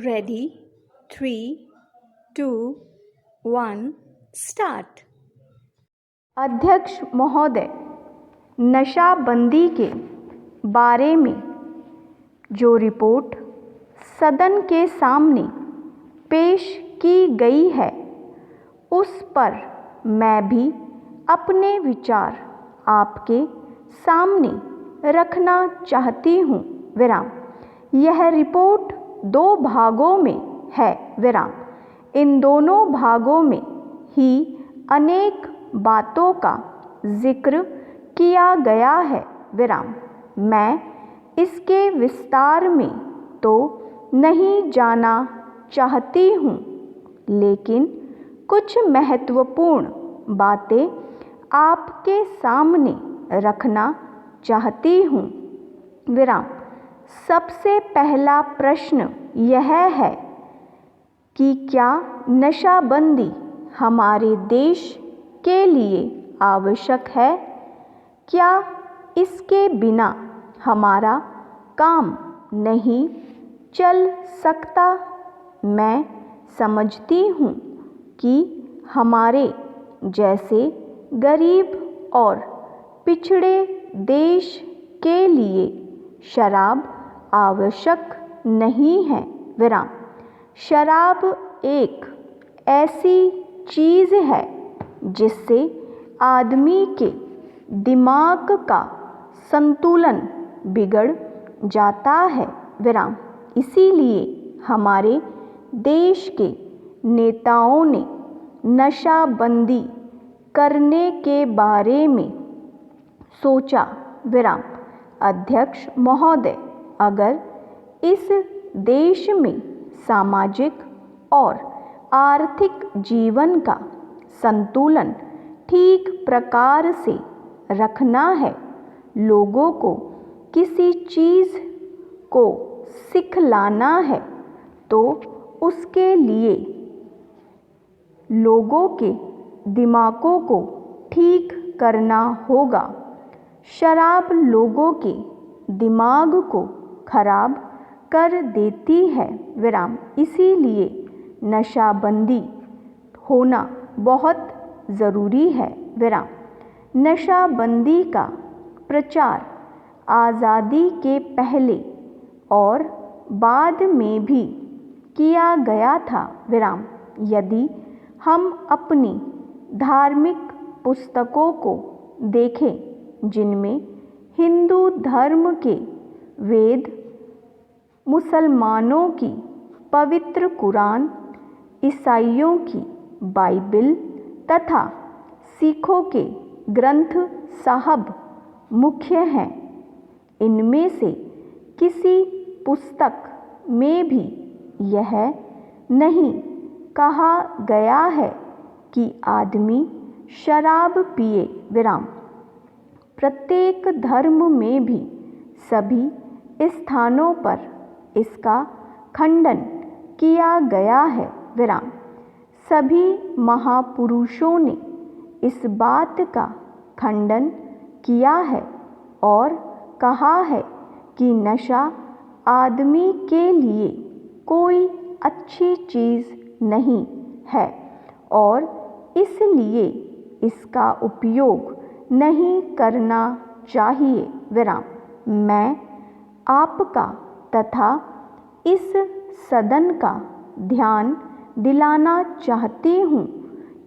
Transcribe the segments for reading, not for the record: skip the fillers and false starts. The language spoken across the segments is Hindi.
Ready 3, 2, 1 start. अध्यक्ष महोदय, नशाबंदी के बारे में जो रिपोर्ट सदन के सामने पेश की गई है उस पर मैं भी अपने विचार आपके सामने रखना चाहती हूँ। विराम। यह रिपोर्ट 2 भागों में है। विराम। इन दोनों भागों में ही अनेक बातों का जिक्र किया गया है। विराम। मैं इसके विस्तार में तो नहीं जाना चाहती हूँ, लेकिन कुछ महत्वपूर्ण बातें आपके सामने रखना चाहती हूँ। विराम। सबसे पहला प्रश्न यह है कि क्या नशाबंदी हमारे देश के लिए आवश्यक है? क्या इसके बिना हमारा काम नहीं चल सकता? मैं समझती हूँ कि हमारे जैसे गरीब और पिछड़े देश के लिए शराब आवश्यक नहीं है। विराम। शराब एक ऐसी चीज़ है जिससे आदमी के दिमाग का संतुलन बिगड़ जाता है। विराम। इसीलिए हमारे देश के नेताओं ने नशाबंदी करने के बारे में सोचा। विराम। अध्यक्ष महोदय, अगर इस देश में सामाजिक और आर्थिक जीवन का संतुलन ठीक प्रकार से रखना है, लोगों को किसी चीज़ को सिखलाना है, तो उसके लिए लोगों के दिमागों को ठीक करना होगा। शराब लोगों के दिमाग को खराब कर देती है। विराम। इसीलिए नशाबंदी होना बहुत ज़रूरी है। विराम। नशाबंदी का प्रचार आज़ादी के पहले और बाद में भी किया गया था। विराम। यदि हम अपनी धार्मिक पुस्तकों को देखें, जिनमें हिंदू धर्म के वेद, मुसलमानों की पवित्र कुरान, ईसाइयों की बाइबिल तथा सिखों के ग्रंथ साहब मुख्य हैं, इनमें से किसी पुस्तक में भी यह नहीं कहा गया है कि आदमी शराब पिए। विराम। प्रत्येक धर्म में भी सभी स्थानों पर इसका खंडन किया गया है। विराम। सभी महापुरुषों ने इस बात का खंडन किया है और कहा है कि नशा आदमी के लिए कोई अच्छी चीज़ नहीं है और इसलिए इसका उपयोग नहीं करना चाहिए। विराम। मैं आपका तथा इस सदन का ध्यान दिलाना चाहती हूँ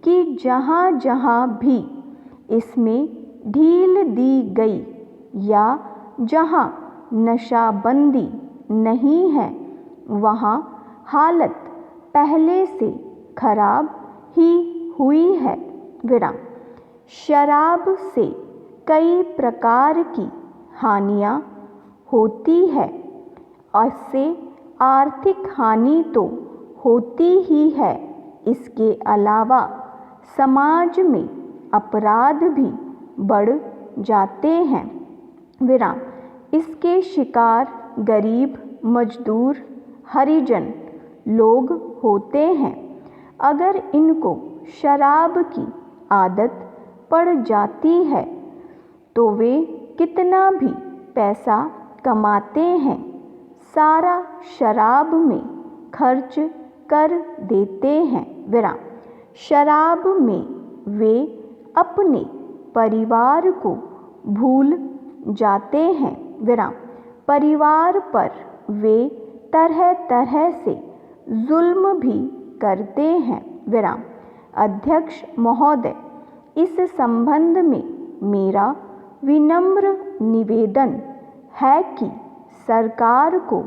कि जहाँ जहाँ भी इसमें ढील दी गई या जहाँ नशाबंदी नहीं है, वहाँ हालत पहले से खराब ही हुई है। विराम। शराब से कई प्रकार की हानियाँ होती है। इससे आर्थिक हानि तो होती ही है, इसके अलावा समाज में अपराध भी बढ़ जाते हैं। विराम। इसके शिकार गरीब, मजदूर, हरिजन लोग होते हैं। अगर इनको शराब की आदत पड़ जाती है तो वे कितना भी पैसा कमाते हैं, सारा शराब में खर्च कर देते हैं विराम। शराब में वे अपने परिवार को भूल जाते हैं विराम। परिवार पर वे तरह तरह से जुल्म भी करते हैं विराम। अध्यक्ष महोदय, इस संबंध में मेरा विनम्र निवेदन है कि सरकार को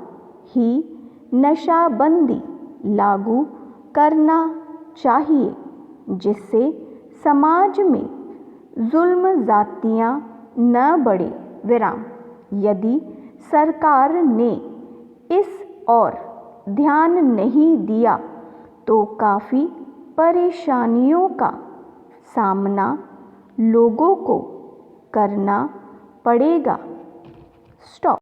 ही नशाबंदी लागू करना चाहिए, जिससे समाज में जुल्म जातियाँ न बढ़े विराम। यदि सरकार ने इस और ध्यान नहीं दिया तो काफ़ी परेशानियों का सामना लोगों को करना पड़ेगा। स्टॉप।